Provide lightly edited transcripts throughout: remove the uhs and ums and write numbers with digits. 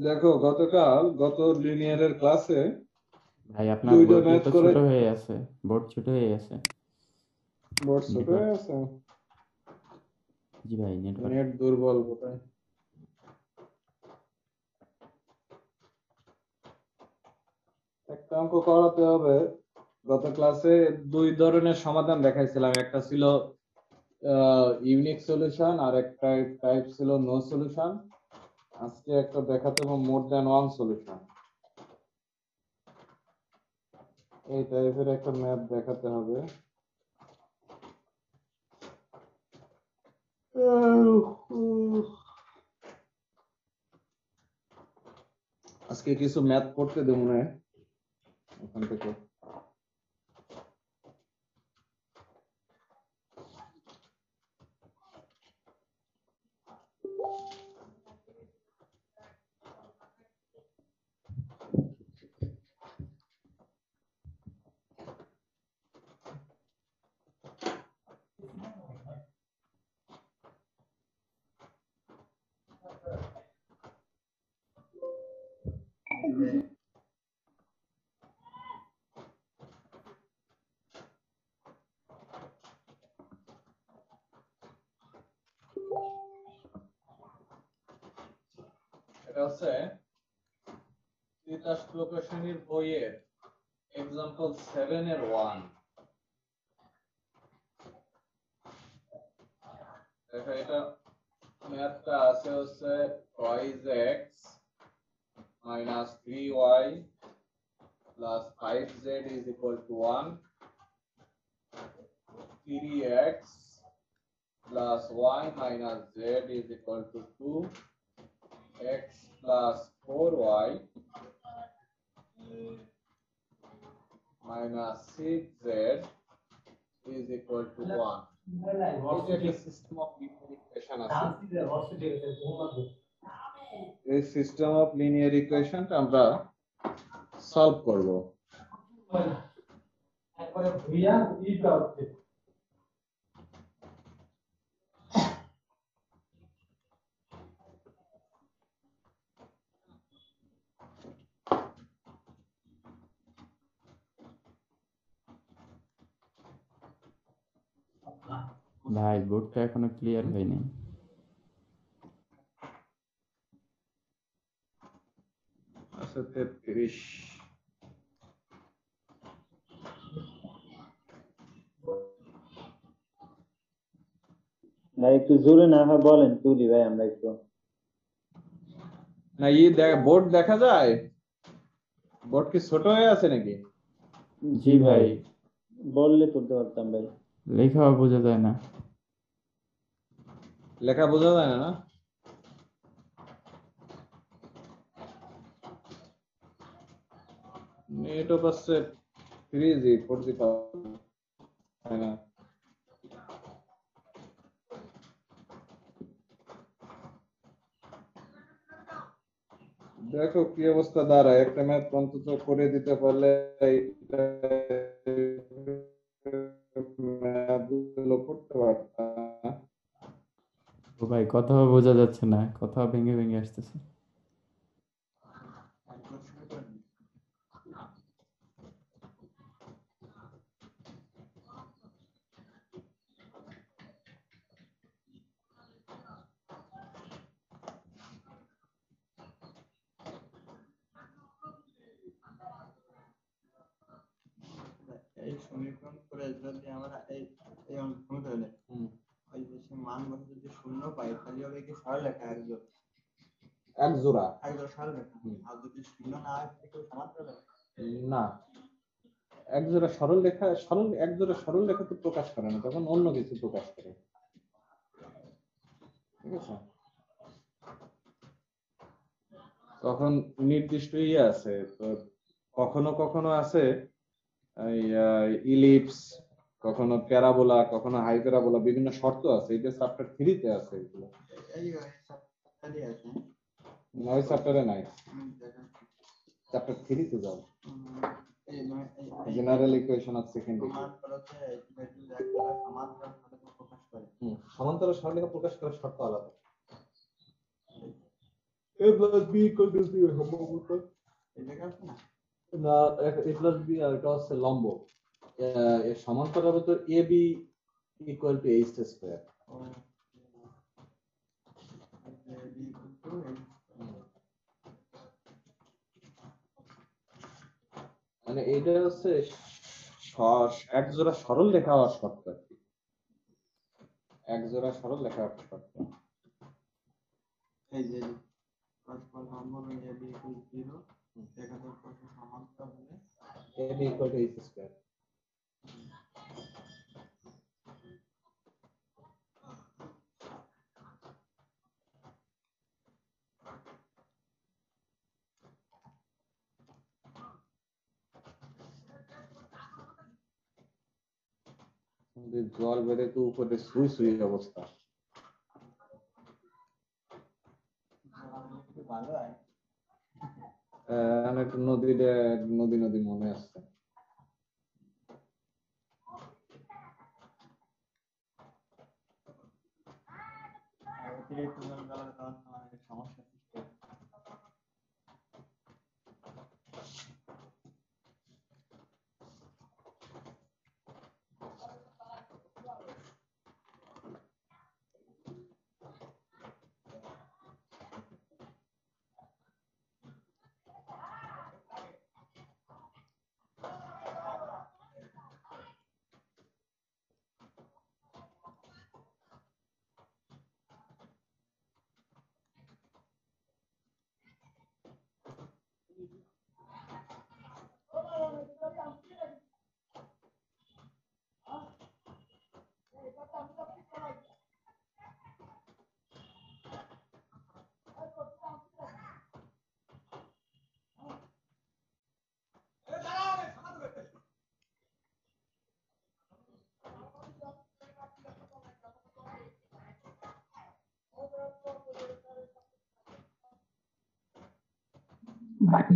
দেখো গত লিনিয়ারের ক্লাসে ভাই আপনার দুইটা বোর্ডে ম্যাথ তো করে ছোট হয়ে আছে, বোর্ড ছোট হয়ে আছে। বোর্ড ছোট নেটওয়ার্ক, হয়ে আছে। জি ভাই নেটওয়ার্ক। নেট দুর্বল বোধহয়। একটা অঙ্ক করাতে হবে। গত ক্লাসে দুই ধরনের সমাধান দেখাইছিলাম, একটা ছিল ইউনিক সলিউশন আর একটা টাইপ ছিল নো সলিউশন। আজকে একটা দেখাতে হবে মোর দ্যান ওয়ান সলিউশন। এই টাইপের একটা ম্যাথ দেখাতে হবে। আজকে কিছু ম্যাথ করতে দেবো না ওখান থেকে। এটা হচ্ছে তিতাস প্রকাশনীর বইয়ের এক্সাম্পল 7 এর 1। দেখো এটা ম্যাথটা আছে হচ্ছে twice x minus 3y plus 5z is equal to 1, 3x plus y minus z is equal to 2, x plus 4y minus 6z is equal to 1। এটা একটা সিস্টেম অফ লিনিয়ার ইকুয়েশন আছে। এই সিস্টেম অফ লিনিয়ার ইকুয়েশনটা আমরা solve করব। ভাই বোর্ডটা এখনো clear হয়নি। আচ্ছা 33। ভাই একটু জোরে না হয় বলেন, তুলি ভাই আমরা একটু। না বোর্ড দেখা যায়? বোর্ড কি ছোট হয়ে আছে নাকি? জি ভাই, বললে তুলতে পারতাম ভাই। লেখাও বোঝা যায় না। লেখা বোঝা যায় না? নেটও পাচ্ছে 3G 4G পায় না। দেখো কি অবস্থা দাঁড়ায়, একটা ম্যাথ অন্তত করে দিতে পারলে ম্যাথগুলো করতে পারতাম। ও ভাই কথাও বোঝা যাচ্ছে না, কথা ভেঙে ভেঙে আসতেছে। এই সমীকরণ করে যদি আমরা এই এই অঙ্কটা হলে ওই যে মান বসে যদি শূন্য পাই তাহলে হবে কি সরলরেখা এক জোড়া সরলরেখা। আর যদি শূন্য না হয় তাহলে কি সমান্তরাল রেখা? না, এক জোড়া সরল রেখা তো প্রকাশ করে না, তখন অন্য কিছু প্রকাশ করে। ঠিক আছে, তখন নির্দিষ্ট আছে তো। কখনো কখনো আছে ইলিপস, কখনো প্যারাবোলা, কখনো হাইপারাবোলা, বিভিন্ন শর্ত আছে। এটা চ্যাপ্টার 3 তে আছে এগুলো। এই সবটাই আছে। নয় চ্যাপ্টারে নাই, চ্যাপ্টার 3 তে যাও। General equation of second degree. সমান্তরাল সরলরেখা প্রকাশ করে। সমান্তরাল সরলরেখা প্রকাশ করার শর্ত আলাদা। a plus b equal to 0 সম্ভবত এই জায়গা আছে না? না a plus b আর এটা হচ্ছে লম্ব এর সমান্তরাল হতো ab equal to h square O b equal to h। মানে এটা হচ্ছে এক জোড়া সরল রেখা হওয়ার শর্ত আর কি এক জোড়া সরল রেখা হওয়ার শর্ত এই যে পরস্পর লম্ব হলে b equal to 0 এখানে পরস্পর সমান্তরাল হলে ab equal to h square জল বেড়ে তো উপরে সুই সুই অবস্থা একটু ভালো হয়। একটু নদী নদী মনে আসছে আর অতিরিক্ত জল গেলে তখন তোমার অনেক সমস্যা সৃষ্টি হবে।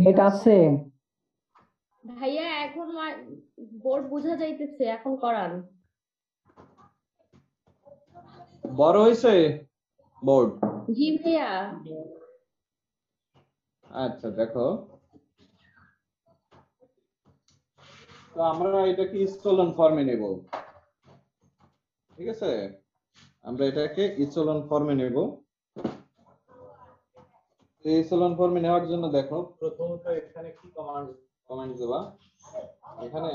নেট আছে? ভাইয়া এখন বোর্ড বোঝা যাইতেছে, এখন করান। বড় হয়েছে বোর্ড জি ভাইয়া। আচ্ছা দেখো তো আমরা এটাকে ইচলন ফর্মে নেব ঠিক আছে আমরা এটাকে ইচলন ফর্মে নেব এই ইচলন ফর্মে নেওয়ার জন্য দেখো প্রথমত এখানে কি কমান্ড দেবা এখানে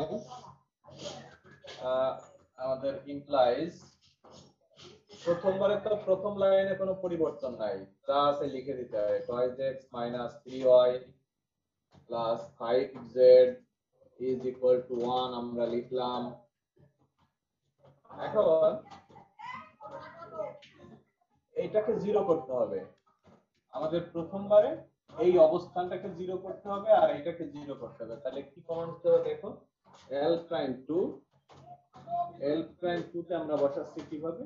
আমাদের ইমপ্লাইজ প্রথমবারে তো প্রথম লাইনে কোনো পরিবর্তন নাই যা আছে লিখে দিতে হয় cos x - 3y plus 5z is equal to 1 আমরা লিখলাম এখন এইটাকে জিরো করতে হবে আমাদের প্রথমবারে এই অবস্থানটাকে জিরো করতে হবে আর এটাকে জিরো করতে হবে তাহলে কি কমান্ড দেব দেখো l'2 তে আমরা বসাচ্ছি কিভাবে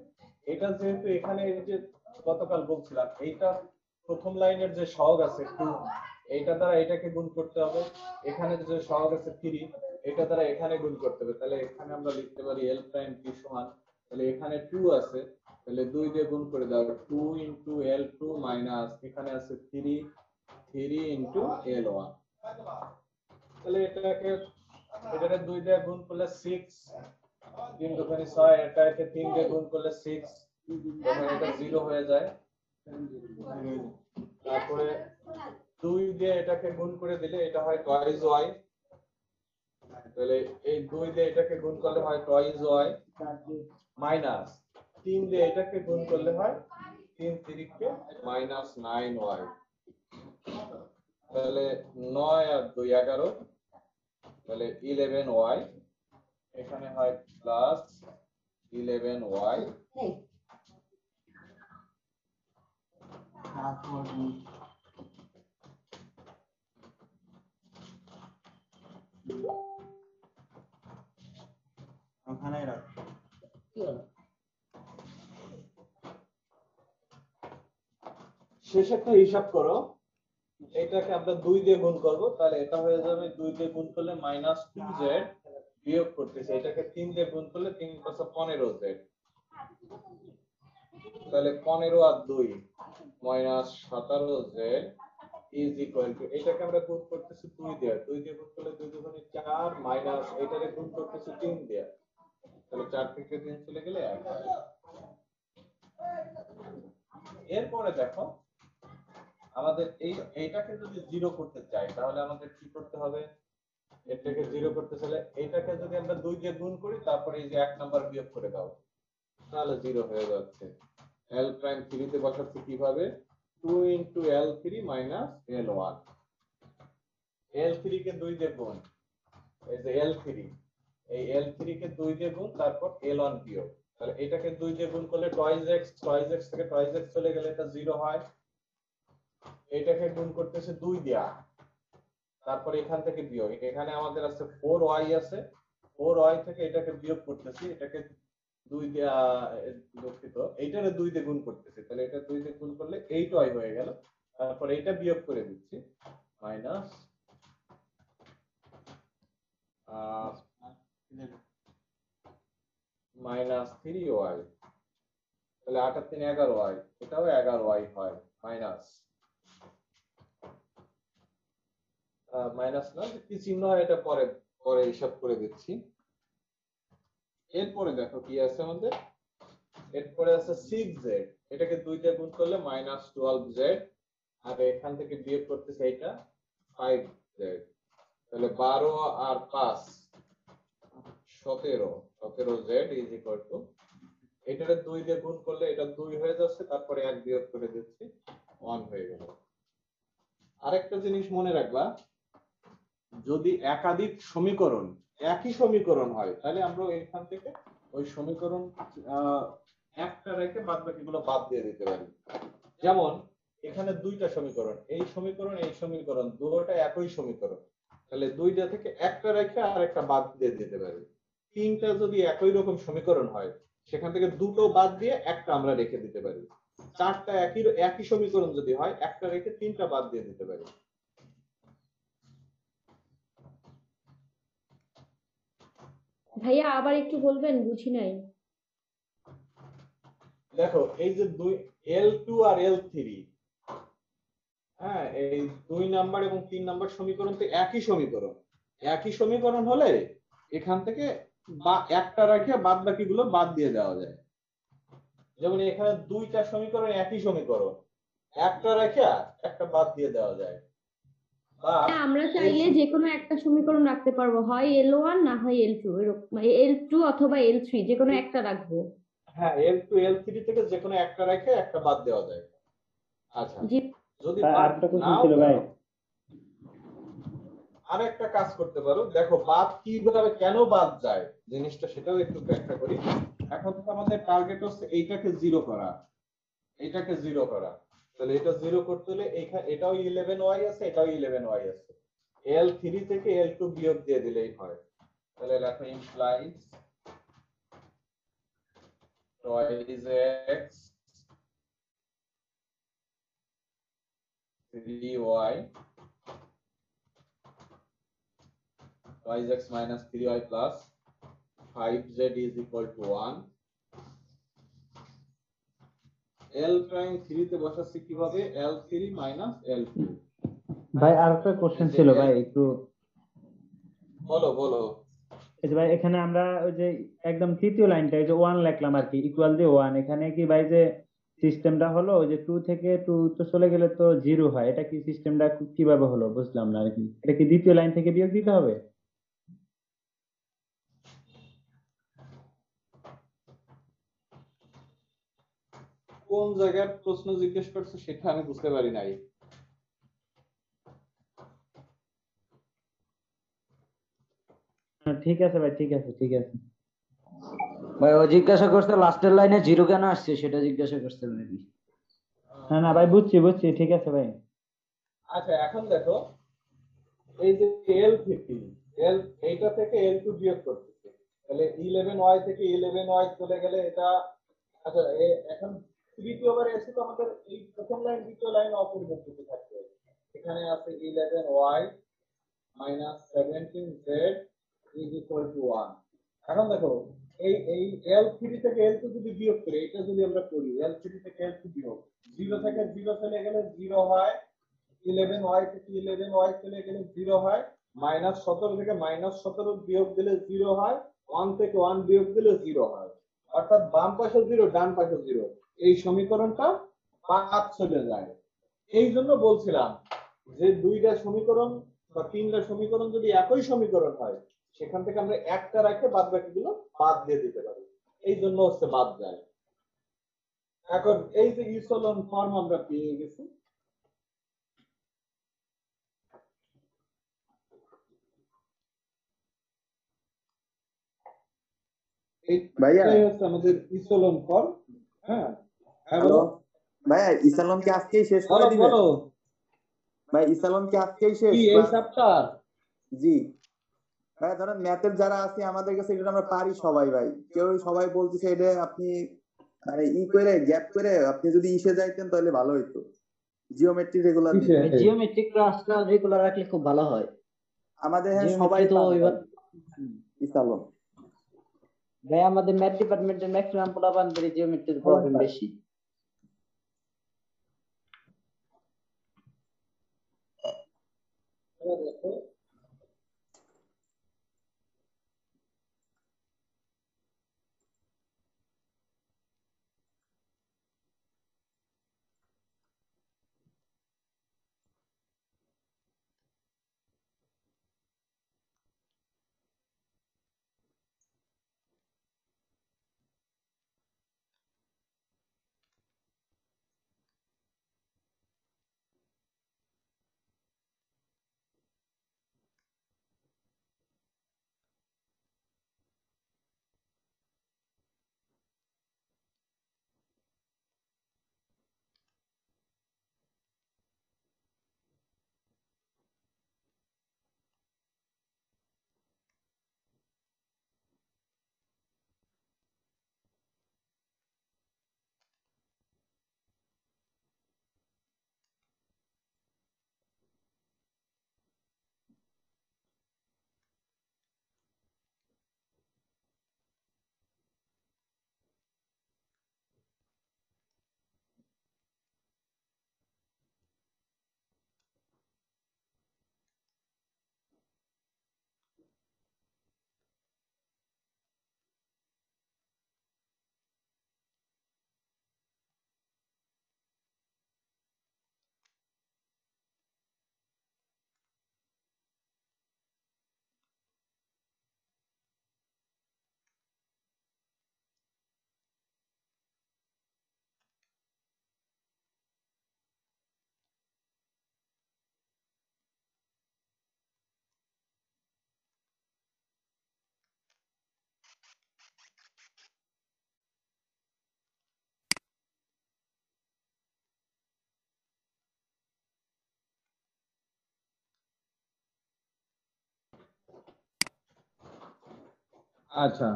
এটা যেহেতু এখানে এই যে গতকাল বলছিলাম এইটা প্রথম লাইনের যে সহগ আছে 2 এইটা দ্বারা এটাকে গুণ করতে হবে এখানে যে সহগ আছে 3 এটা দ্বারা এখানে গুণ করতে হবে তাহলে এখানে আমরা লিখতে পারি l'2 সমান তাহলে এখানে 2 আছে তাহলে 2 দিয়ে গুণ করে দাও 2 into l2 মাইনাস এখানে আছে 3 into l1 তাহলে এটাকে 2 দিয়ে গুণ করলে 6 3 দুগুণে 6 এটাকে 3 দিয়ে গুণ করলে 6 তখন এটা 0 হয়ে যায় তারপরে 2 দিয়ে এটাকে গুণ করে দিলে এটা হয় twice y তাহলে এই 2 দিয়ে এটাকে গুণ করলে হয় twice y মাইনাস 3 দিয়ে এটাকে গুণ করলে হয় 3 তিরিকে মাইনাস 9y তাহলে 9 আর 2 11 তাহলে 11y এখানে হয় প্লাস 11y ওখানে রাখ শেষে একটা হিসাব করো এটাকে আমরা 2 দিয়ে গুণ করব তাহলে এটা হয়ে যাবে 2 দিয়ে গুণ করলে -2z বিয়োগ করতেছে এটাকে 3 দিয়ে গুণ করলে 3 + 15z তাহলে 15 আর 2 minus 17z is equal two, এটাকে আমরা গুণ করতেছি 2 দিয়ে, 2 দিয়ে গুণ করলে 2 দুগুণে 4 মাইনাস এটারে গুণ করতেছি 3 দিয়ে, তাহলে 4 থেকে 3 চলে গেলে 1 হয়। এরপরে দেখো আমাদের এইটাকে যদি 0 করতে চাই তাহলে আমাদের কি করতে হবে, এটাকে 0 করতে চাইলে এটাকে যদি আমরা 2 দিয়ে গুণ করি তারপরে এই যে 1 নাম্বার বিয়োগ করে দাও তাহলে 0 হয়ে যাচ্ছে। L প্রাইম 3 তে বসাচ্ছি কিভাবে, 2 into L3 minus L1, L3 কে 2 দিয়ে গুণ, এই যে L3, এই L3 কে 2 দিয়ে গুণ তারপর L1 বিয়োগ, তাহলে এটাকে 2 দিয়ে গুণ করলে টয়েস x থেকে টয়েস x চলে গেলে এটা 0 হয়। এটাকে গুণ করতেছে 2 দিয়া, তারপর এখান থেকে বিয়োগ, এখানে আমাদের আছে 4y আছে, 4y থেকে এটাকে বিয়োগ করতেছি, এটাকে 2 দিয়া, দুঃখিত, এইটারে 2 দিয়ে গুণ করতেছি, তাহলে এটা 2 দিয়ে গুণ করলে 8y হয়ে গেল, তারপর এটা বিয়োগ করে দিচ্ছি মাইনাস মাইনাস 3y, তাহলে 8 আর 3 11y, এটাও 11y হয়, মাইনাস মাইনাস না কি চিহ্ন হয় এটা পরে পরে হিসাব করে দিচ্ছি। এরপরে দেখো কি আছে আমাদের, এরপরে আছে 6z, এটাকে 2 দিয়ে গুণ করলে মাইনাস 12z, আর এখান থেকে বিয়োগ করতেছে এটা 5z, তাহলে 12 আর 5 17z ইজ ইকুয়াল টু, এটারে 2 দিয়ে গুণ করলে এটা 2 হয়ে যাচ্ছে, তারপরে 1 বিয়োগ করে দিচ্ছি 1 হয়ে গেল। আরেকটা জিনিস মনে রাখবা, যদি একাধিক সমীকরণ একই সমীকরণ হয় তাহলে আমরা এখান থেকে ওই সমীকরণ একটা রেখে বাদ বাকিগুলো বাদ দিয়ে দিতে পারি। যেমন এখানে দুইটা সমীকরণ, এই সমীকরণ এই সমীকরণ দুটোটা একই সমীকরণ, তাহলে দুইটা থেকে একটা রেখে আর একটা বাদ দিয়ে দিতে পারি। তিনটা যদি একই রকম সমীকরণ হয় সেখান থেকে দুটো বাদ দিয়ে একটা আমরা রেখে দিতে পারি। চারটা একই সমীকরণ যদি হয় একটা রেখে তিনটা বাদ দিয়ে দিতে পারি। ভাইয়া আবার একটু বলবেন, বুঝি নাই। দেখো এই যে L2 আর L3, হ্যাঁ, এই 2 নাম্বার এবং 3 নাম্বার সমীকরণ তো একই সমীকরণ, একই সমীকরণ হলে এখান থেকে বা একটা রেখে বাদ বাকিগুলো বাদ দিয়ে দেওয়া যায়। যেমন এখানে দুইটা সমীকরণ একই সমীকরণ, একটা রেখে একটা বাদ দিয়ে দেওয়া যায়। বা হ্যাঁ, আমরা চাইলে যে কোনো একটা সমীকরণ রাখতে পারবো, হয় L1 না হয় L2, এরকম L2 অথবা L3 যে কোনো একটা রাখবো। হ্যাঁ, L2 L3 থেকে যে কোনো একটা রেখে একটা বাদ দেওয়া যায়। আচ্ছা, জি। যদি ভাই বাদ আরেকটা কোশ্চেন নাও ছিল ভাই। করো, আর একটা কাজ করতে পারো, দেখো বাদ কিভাবে কেন বাদ যায় জিনিসটা সেটাও একটু ব্যাখ্যা করি। এখন তো আমাদের টার্গেট হচ্ছে এইটাকে 0 করা, এটাকে 0 করা, তাহলে এটা 0 করতে হলে এটাও 11y আছে, এটাও 11y আছে, L3 থেকে L2 বিয়োগ দিয়ে দিলেই হয়। তাহলে লেখো implies twice x 3y twice x minus 3y plus 5z is equal to 1। L prime 3 তে বসাচ্ছি কিভাবে, L3 minus L2। ভাই আরেকটা কোশ্চেন ছিল ভাই, একটু বলো বলো। এই যে ভাই এখানে আমরা ওই যে একদম তৃতীয় লাইনটা এই যে 1 লিখলাম আর কি, ইকুয়াল দিয়ে 1, এখানে কি ভাই যে সিস্টেমটা হলো ওই যে 2 থেকে 2 তো চলে গেলে তো 0 হয়, এটা কি সিস্টেমটা কিভাবে হলো বুঝলাম না আর কি, এটা কি দ্বিতীয় লাইন থেকে বিয়োগ দিতে হবে? কোন জায়গার প্রশ্ন জিজ্ঞেস করছো সেটা আমি বুঝতে পারি নাই। ঠিক আছে ভাই, ঠিক আছে ঠিক আছে। ভাই ও জিজ্ঞাসা করছে লাস্টের লাইনে জিরো কেন আসছে সেটা জিজ্ঞাসা করছে নাকি? না না ভাই, বুঝছি বুঝছি, ঠিক আছে ভাই। আচ্ছা, এখন দেখো এই যে L3, L এইটা থেকে L2 বিয়োগ করতেছি, তাহলে 11y থেকে 11y চলে গেলে এটা, আচ্ছা এখন তৃতীয়বারে এসে তো আমাদের এই প্রথম লাইন দ্বিতীয় লাইন অপরিবর্তিত থাকবে, এখানে আছে 11y minus 17z is equal to 1। এখন দেখো এই L3 থেকে L2 যদি বিয়োগ করি, এটা যদি আমরা করি L3 থেকে L2 বিয়োগ 0 থেকে 0 চলে গেলে 0 হয়, 11y থেকে 11y চলে গেলে 0 হয়, -17 থেকে -17 বিয়োগ দিলে 0 হয়, 1 থেকে 1 বিয়োগ দিলে 0 হয়। অর্থাৎ বাম পাশে 0 ডান পাশে 0, এই সমীকরণটা বাদ চলে যায়। এই জন্য বলছিলাম যে দুইটা সমীকরণ বা তিনটা সমীকরণ যদি একই সমীকরণ হয়, সেখান থেকে আমরা একটা রেখে বাদ বাকিগুলো বাদ দিয়ে দিতে পারি, এই জন্য হচ্ছে বাদ যায়। এখন এই যে ইসোলন ফর্ম আমরা পেয়ে গেছি, ভাইয়া এইটাই হচ্ছে আমাদের ইসোলন ফর্ম। হ্যাঁ হ্যাঁ হ্যালো বলো ভাইয়া, ইসালন কি আজকেই শেষ করে বলো দিবেন? বলো ভাই ইসালন কি আজকেই শেষ কি এই ক্লাস? চ্যাপ্টার? জি ভাই, ধরেন ম্যাথের যারা আছে আমাদের কাছে এটা আমরা পারি সবাই ভাই, সবাই বলতেছে এটা আপনি মানে করে গ্যাপ করে আপনি যদি ইসে যাইতেন তাহলে ভালো হইতো, জিওমেট্রি রেগুলার কিসে? দিতেন। জিওমেট্রিক ক্লাসটা রেগুলার রাখলে খুব ভালো হয়। আমাদের হ্যাঁ জিওমেট্রি সবাই তো পারে এবার ভাই ইসালন। ভাই আমাদের ম্যাথ ডিপার্টমেন্টের ম্যাক্সিমাম পোলাপানদের জিওমেট্রির প্রবলেম বেশি। আচ্ছা,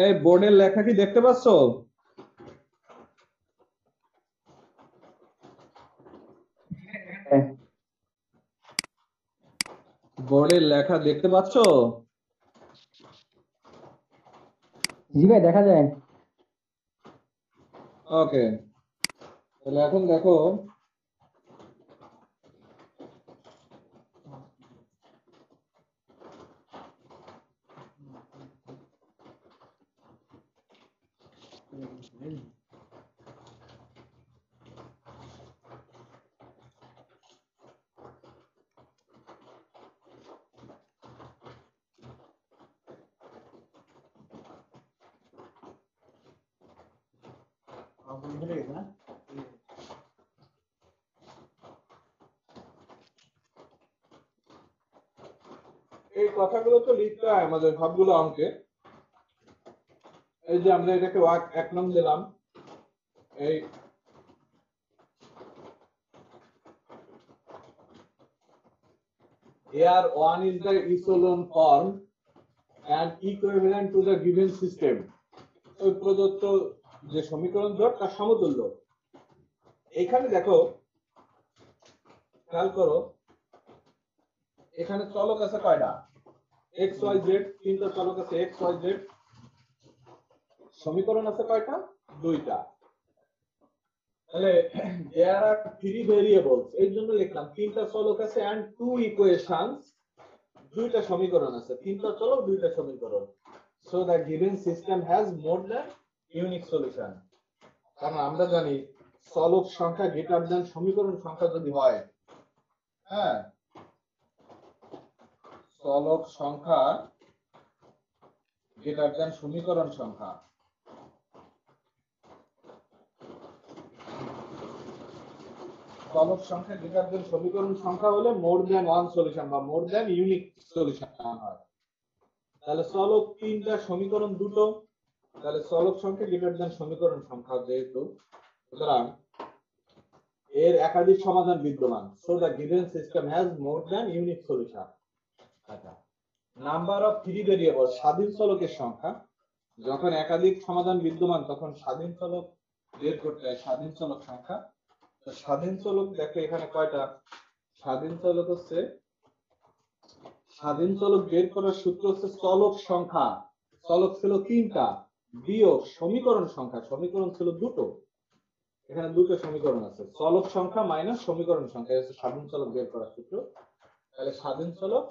এই বোর্ডের লেখা কি দেখতে পাচ্ছ? বোর্ডের লেখা দেখতে পাচ্ছ? জি ভাই দেখা যায়। ওকে, তাহলে এখন দেখো এই কথাগুলো তো লিখতে হয় আমাদের সবগুলো অঙ্কে। এই যে আমরা এটাকে এক নং দিলাম, এই here 1 is the echelon form and equivalent to the given system, ওই প্রদত্ত যে সমীকরণ জোট তার সমতুল্য। এখানে দেখো খেয়াল করো, এখানে চলক আছে কয়টা? এক্স ওয়াই জেড, তিনটা চলক আছে এক্স ওয়াই জেড, সমীকরণ আছে কয়টা? দুইটা। তাহলে there are three variables, এই জন্য লিখলাম তিনটা চলক আছে and two equations, দুইটা সমীকরণ আছে, তিনটা চলক দুইটা সমীকরণ। So the given system has more than unique solution. কারণ আমরা জানি চলক সংখ্যা গ্রেটার দেন সমীকরণ সংখ্যা যদি হয়, হ্যাঁ, চলক সংখ্যা গ্রেটার দেন সমীকরণ সংখ্যা, চলক সংখ্যা গ্রেটার দেন সমীকরণ সংখ্যা হলে মোর দেন ওয়ান সলিউশন বা মোর দেন ইউনিক সলিউশন হয়। তাহলে চলক তিনটা সমীকরণ দুটো, তাহলে চলক সংখ্যা গ্রেটার দেন সমীকরণ সংখ্যা যেহেতু, সুতরাং এর একাধিক সমাধান বিদ্যমান। So the given system has more than unique solution. আচ্ছা, নাম্বার অফ ফ্রি ভেরিয়েবল, স্বাধীন চলকের সংখ্যা। যখন একাধিক সমাধান বিদ্যমান তখন স্বাধীন চলক বের করতে হয় স্বাধীন চলক সংখ্যা। তো স্বাধীন চলক দেখো এখানে কয়টা স্বাধীন চলক হচ্ছে, স্বাধীন চলক বের করার সূত্র হচ্ছে চলক সংখ্যা, চলক ছিল তিনটা বিয়োগ সমীকরণ সংখ্যা, সমীকরণ ছিল দুটো, এখানে দুটো সমীকরণ আছে, চলক সংখ্যা মাইনাস সমীকরণ সংখ্যা হচ্ছে স্বাধীন চলক বের করার সূত্র। তাহলে স্বাধীন চলক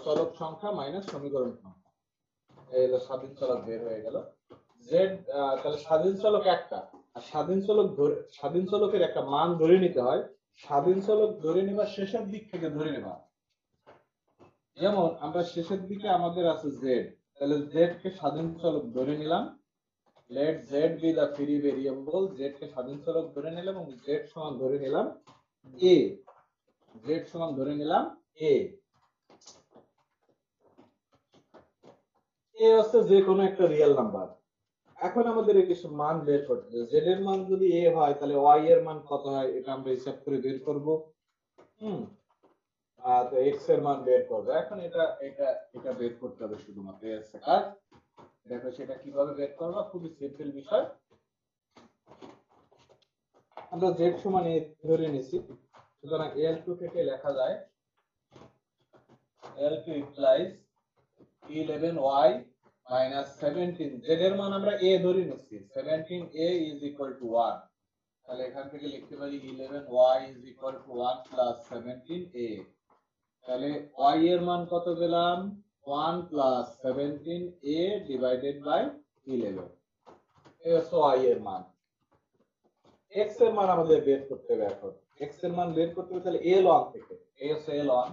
চলক সংখ্যা মাইনাস সমীকরণ সংখ্যা, এই হলো স্বাধীন চলক বের হয়ে গেল। জেড, তাহলে স্বাধীন চলক একটা, আর স্বাধীন চলকের একটা মান ধরে নিতে হয়। স্বাধীন চলক ধরে নেবা শেষের দিক থেকে ধরে নেবা, যেমন আমরা শেষের দিকে আমাদের আছে জেড, তাহলে জেড কে স্বাধীন চলক ধরে নিলাম, লেট জেড বি দা ফ্রি ভেরিয়েবল, জেড কে স্বাধীন চলক ধরে নিলাম এবং জেড সমান ধরে নিলাম এ, জেড সমান ধরে নিলাম এ। এ হচ্ছে যে কোনো একটা রিয়েল নাম্বার। এখন আমাদের এই কিছু মান বের করতে হবে, জেড এর মান যদি এ হয় তাহলে ওয়াই এর মান কত হয় এটা আমরা হিসাব করে বের করব। তো এক্স এর মান বের করব। এখন এটা এটা এটা বের করতে হবে শুধুমাত্র, এর কাজ। দেখো সেটা কিভাবে বের করব, খুবই সিম্পল বিষয়। আমরা জেড সমান এ ধরে নিছি, সুতরাং L2 থেকে লেখা যায় L2 implies 11y minus 17, z এর মান আমরা a ধরে নিচ্ছি, 17a is equal to 1, তাহলে এখান থেকে লিখতে পারি 11y is equal to 1 plus 17a, তাহলে y এর মান কত পেলাম 1 plus 17a divided by 11, এই হচ্ছে y এর মান। x এর মান আমাদের বের করতে হবে। এখন x এর মান বের করতে হবে, তাহলে L1 থেকে, এই হচ্ছে L1,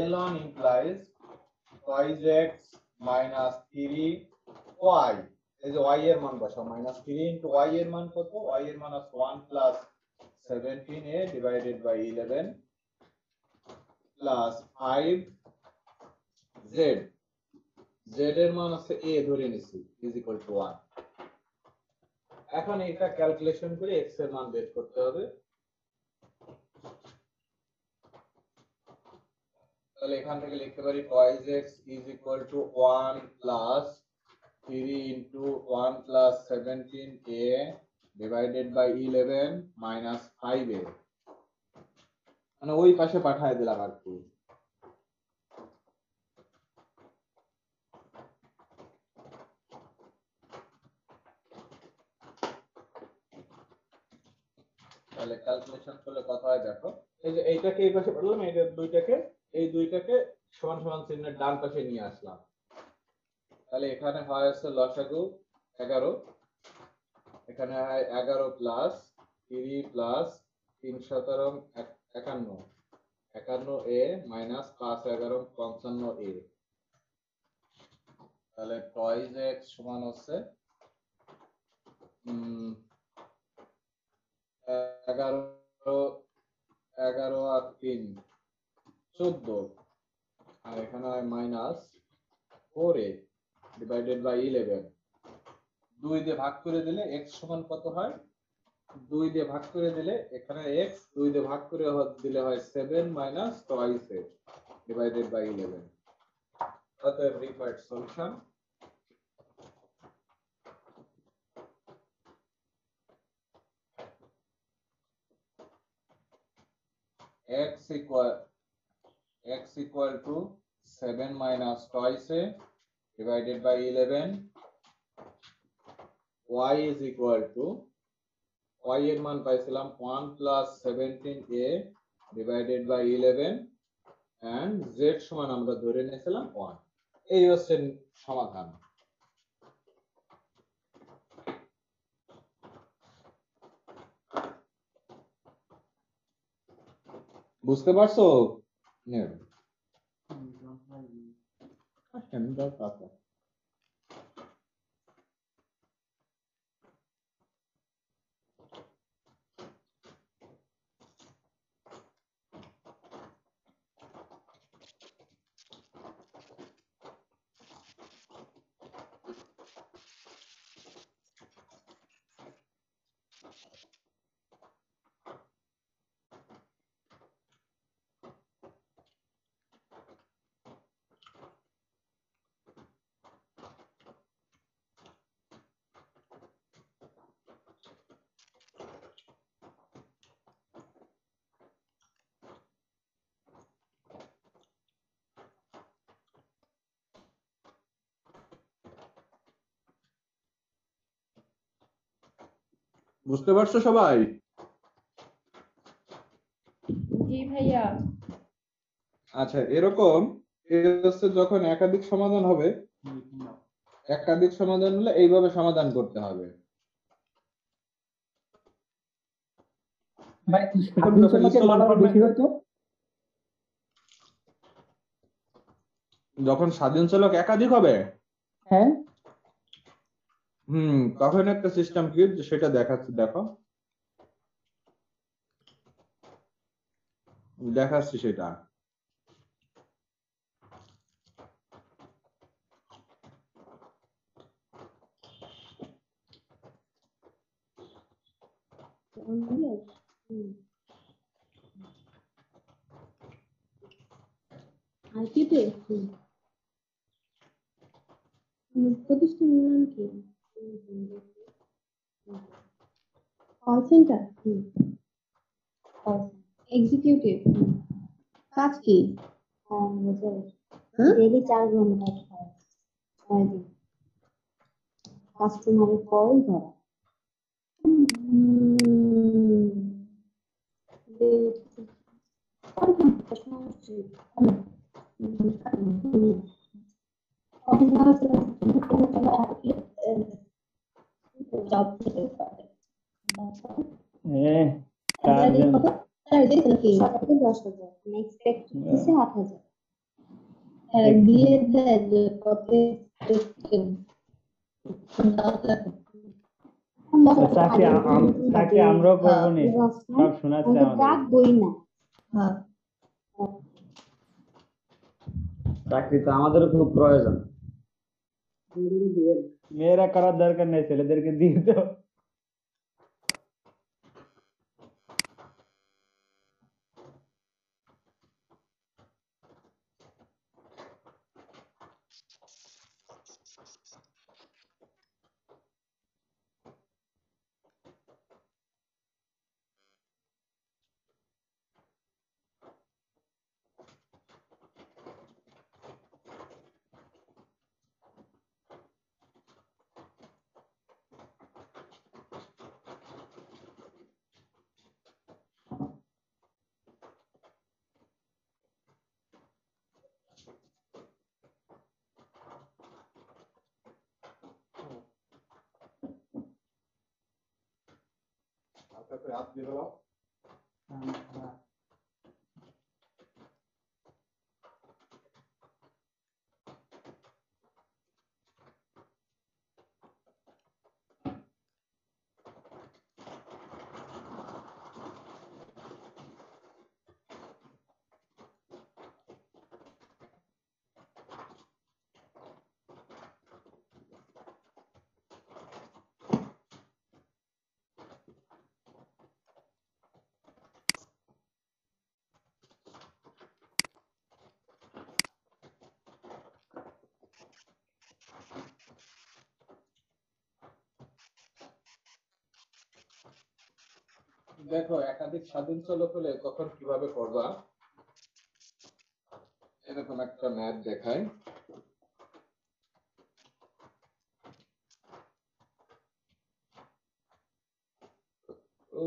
L1 implies twice x minus 3y, এই যে y এর মান বসাও, minus 3 into y এর মান কত, y এর মান আছে 1 plus 17a divided by 11 plus 5z, z এর মান আছে a ধরে নিছি is equal to 1। এখন এটা ক্যালকুলেশন করে x এর মান বের করতে হবে। তাহলে এখান থেকে লিখতে পারি twice x is equal to 1 plus 3 into 1 plus 17a divided by 11 minus 5a, মানে ওই পাশে পাঠায় দিলাম আর কি। তাহলে ক্যালকুলেশন করলে কত হয় দেখো, এই যে এইটাকে এই পাশে পাঠালাম, এই দুইটাকে সমান সমান চিহ্নের ডান পাশে নিয়ে আসলাম, তাহলে এখানে হয় হচ্ছে লসাগু 11, এখানে হয় 11 plus 3 plus 3 17 51, 51a minus 5 11 55a, তাহলে টয়েস x সমান হচ্ছে 11 11 আর 3 14, আর এখানে হয় মাইনাস 4a ডিভাইডেড বাই 11, 2 দিয়ে ভাগ করে দিলে x সমান কত হয়, 2 দিয়ে ভাগ করে দিলে এখানে x 2 দিয়ে ভাগ করে দিলে হয় 7 minus twice a divided by 11, অতএব required solution x equal x equal to 7 minus twice a divided by 11, y is equal to y এর মান পাইছিলাম 1 plus 17a divided by 11 and z সমান আমরা ধরে নিয়েছিলাম 1। এই হচ্ছে সমাধান। বুঝতে পারছো? নেন আসেন দাও কাছে। বুঝতে পারছো সবাই? জি ভাইয়া। আচ্ছা, এরকম হচ্ছে যখন একাধিক সমাধান হবে, একাধিক সমাধান হলে এইভাবে সমাধান করতে হবে। ভাই এখন যখন ইনস্টলার করবেন, যখন স্বাধীন চলক একাধিক হবে, হ্যাঁ তখন একটা সিস্টেম কি সেটা দেখাচ্ছি, দেখো দেখাচ্ছি সেটা। আইপিতে প্রতিষ্ঠানের নাম কি? Call centre. এক্সিকিউটিভ। কাজ কি? ডেইলি 4 ঘন্টা কাজ, 6 দিন। কাস্টমারের কল ধরা। কাজের সরকারি 10,000, এক্সপেক্ট হচ্ছে 8,000। দিয়ে দেয় যে কত চাকরি আমরাও করবো নি, সব শোনাচ্ছে আমাদের। ডাক বই না। চাকরি তো আমাদেরও খুব প্রয়োজন। মেয়েরা করার দরকার নেই, ছেলেদেরকে দিয়ে দাও। দেখো একাধিক স্বাধীন চলক হলে তখন কিভাবে করবা। এরকম একটা ম্যাথ দেখাই। ও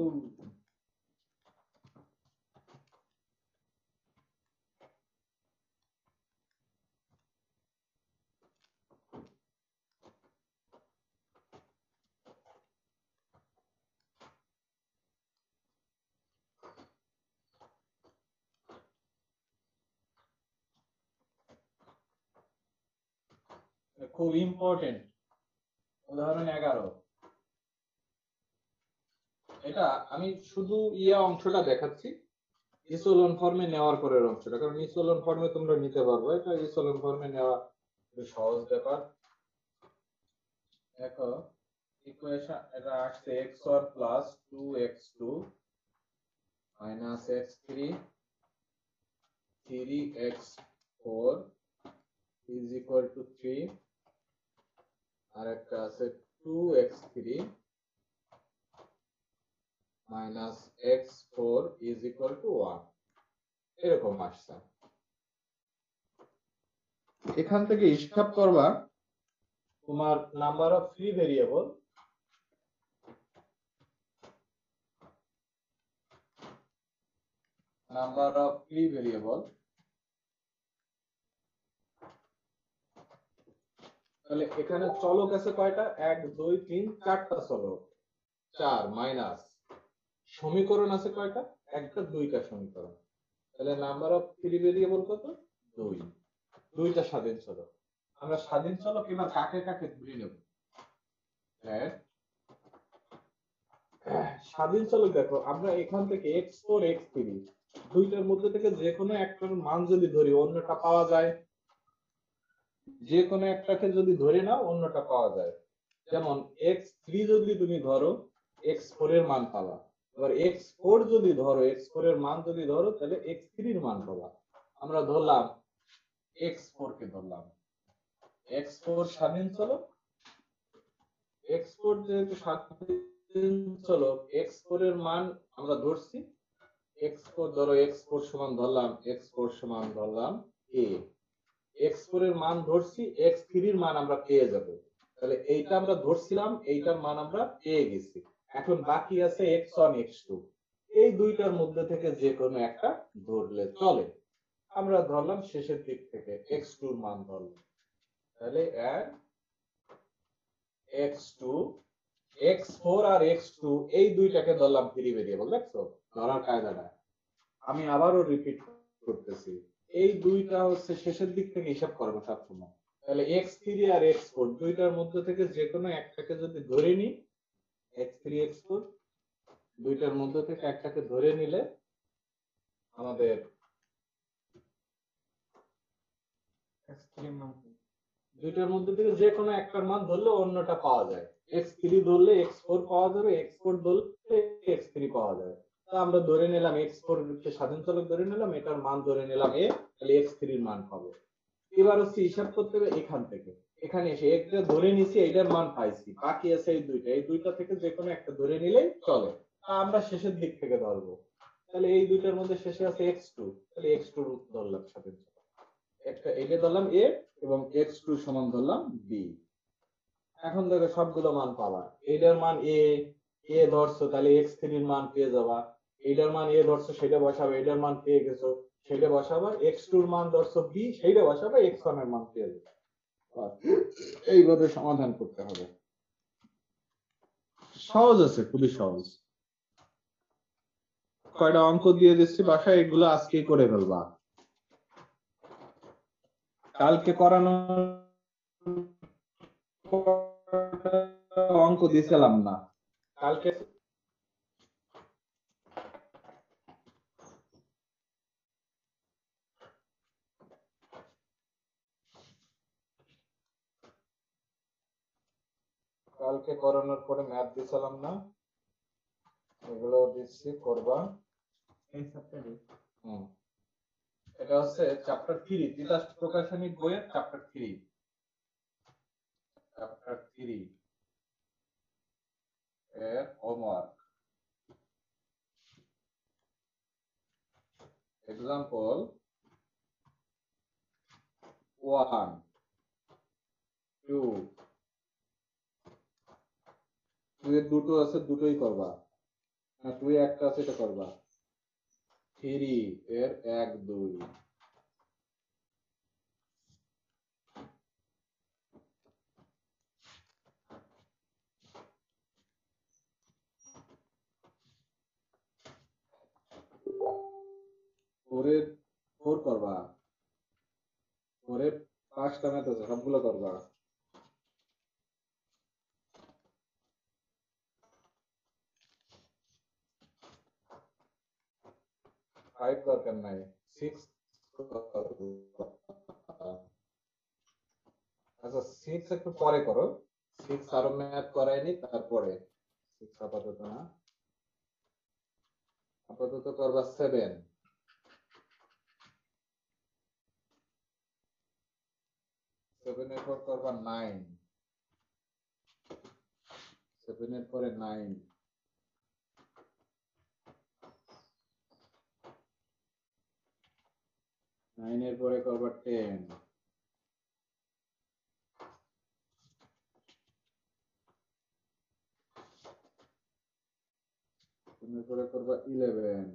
খুব ইম্পর্টেন্ট। উদাহরণ 11। এটা আমি শুধু অংশটা দেখাচ্ছি, ইসোলন ফর্মে নেওয়ার পরের অংশটা, কারণ ইসোলন ফর্মে তোমরা নিতে পারবে, এটা ইসোলন ফর্মে নেওয়া খুব সহজ ব্যাপার। দেখো ইকুয়েশন এটা আসছে x1 plus 2x2 minus x3 3x4 is equal two 3, আর একটা আছে 2x3 minus x4 is equal to 1। এরকম আসছে। এখান থেকে হিসাব করবা তোমার number of free variable, number of free variable. তাহলে এখানে চলক আছে কয়টা? 1 2 3 4টা চলক, 4 মাইনাস সমীকরণ আছে কয়টা? একটা দুইটা সমীকরণ। তাহলে নাম্বার অফ ফ্রি ভেরিয়েবল কত? 2। দুইটা স্বাধীন চলক। আমরা স্বাধীন চলক এবার কাকে কাকে ধরে নেব? হ্যাঁ, স্বাধীন চলক দেখো, আমরা এখান থেকে x4 x3 দুইটার মধ্যে থেকে যে কোনো একটার মান যদি ধরি অন্যটা পাওয়া যায়। যে কোনো একটাকে যদি ধরে নাও অন্যটা পাওয়া যায়। যেমন x3 যদি তুমি ধরো x4 এর মান পাবা। এবার x4 যদি ধরো, x4 এর মান যদি ধরো তাহলে x3 এর মান পাবা। আমরা ধরলাম x4 কে ধরলাম, x4 স্বাধীন চলক। x4 যেহেতু স্বাধীন চলক, x4 এর মান আমরা ধরছি, x4 ধরো, x4 সমান ধরলাম, x4 সমান ধরলাম a। x4 এর মান ধরছি, x3 এর মান আমরা পেয়ে যাব। তাহলে এইটা আমরা ধরছিলাম, এইটার মান আমরা পেয়ে গেছি। এখন বাকি আছে x1 x2, এই দুইটার মধ্যে থেকে যে কোনো একটা ধরলে চলে। আমরা ধরলাম শেষের দিক থেকে x2 এর মান ধরলাম। তাহলে x2 x4 আর x2 এই দুইটাকে ধরলাম ফ্রি ভেরিয়েবল। দেখছো ধরার কায়দাটা? আমি আবারও রিপিট করতেছি, এই দুইটা হচ্ছে শেষের দিক থেকে হিসাব করবো সবসময়। তাহলে x3 আর x4 দুইটার মধ্যে থেকে যে কোনো একটাকে যদি ধরে নিই, x3 x4 দুইটার মধ্যে থেকে একটাকে ধরে নিলে আমাদের দুইটার মধ্যে থেকে যে কোনো একটার মান ধরলে অন্যটা পাওয়া যায়। x3 ধরলে x4 পাওয়া যাবে, x4 ধরলে x3 পাওয়া যাবে। তা আমরা ধরে নিলাম x4 কে স্বাধীন চলক ধরে নিলাম, এটার মান ধরে নিলাম a, তাহলে x3 এর মান পাবো। এবার হচ্ছে হিসাব করতে হবে এখান থেকে, এখানে এসে একটা ধরে নিছি, এইটার মান পাইছি, বাকি আছে এই দুইটা থেকে যে কোনো একটা ধরে নিলেই চলে। তা আমরা শেষের দিক থেকে ধরবো। তাহলে এই দুইটার মধ্যে শেষে আছে x2, তাহলে x2 ধরলাম স্বাধীন চলক। একটা এটা ধরলাম a এবং x2 সমান ধরলাম b। এখন দেখো সবগুলো মান পাবা। এটার মান a ধরছো, তাহলে x3 এর মান পেয়ে যাবা। এটার মান a ধরছো, সেটা বসাবে, এটার মান পেয়ে গেছো, সেটা বসাবা। x2 এর মান ধরছো b, সেটা বসাবে, x1 এর মান পেয়ে যাবে। এইভাবে সমাধান করতে হবে। সহজ আছে, খুবই সহজ। কয়টা অঙ্ক দিয়ে দিচ্ছি বাসায়, এগুলো আজকেই করে ফেলবা। কালকে করানো অঙ্ক দিছিলাম না কালকে। কালকে করানোর পরে ম্যাথ দিছিলাম না, এগুলো দিচ্ছি করবা এই সপ্তাহে। এটা হচ্ছে চ্যাপ্টার 3, তিতাস প্রকাশনী বইয়ের চ্যাপ্টার 3 এর হোমওয়ার্ক। এক্সাম্পল 1 2 2 এর দুটো আছে, দুটোই করবা, না 2 এ একটা আছে, এটা করবা। 3 এর 1 2 4 এর 4 করবা, 4 এর 5টা ম্যাথ আছে, সবগুলো করবা। 5 দরকার নাই, 6 করবা। আচ্ছা 6 একটু পরে করো, 6 আরো ম্যাথ করাইনি, তারপরে 6 আপাতত না, আপাতত করবা 7 7 এর পর করবা 9 7 এর পরে 9 9 এর পরে করবা 10 10 এর পরে করবা 11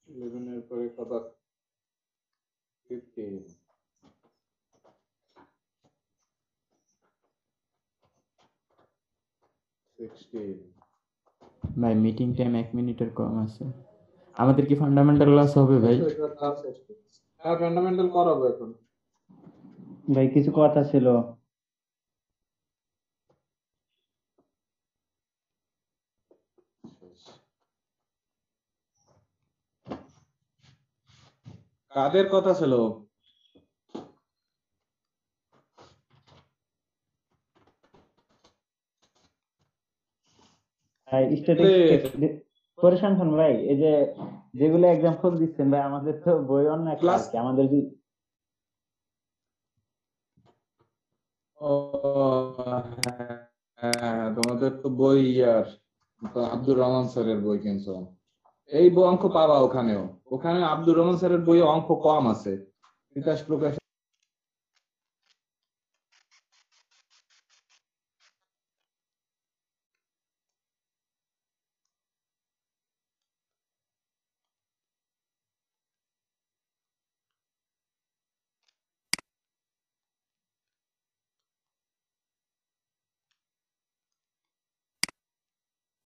11 এর পরে করবা 15 16 ভাই মিটিং টাইম 1 মিনিটের কম আছে। আমাদের কি ফান্ডামেন্টাল ক্লাস হবে ভাই? হ্যাঁ ফান্ডামেন্টাল করাবো এখন। ভাই কিছু কথা ছিল। কাদের কথা ছিল? পরেশান খান ভাই, এই যে যেগুলো এক্সাম্পল দিচ্ছেন ভাই, আমাদের তো বই অন্য একটা আর কি, আমাদের ও হ্যাঁ, তোমাদের তো বই ইয়ার আব্দুর রহমান স্যারের বই কিনছো, এই অঙ্ক পাবা ওখানেও, ওখানে আব্দুর রহমান স্যারের বই অঙ্ক কম আছে, তিতাস প্রকাশ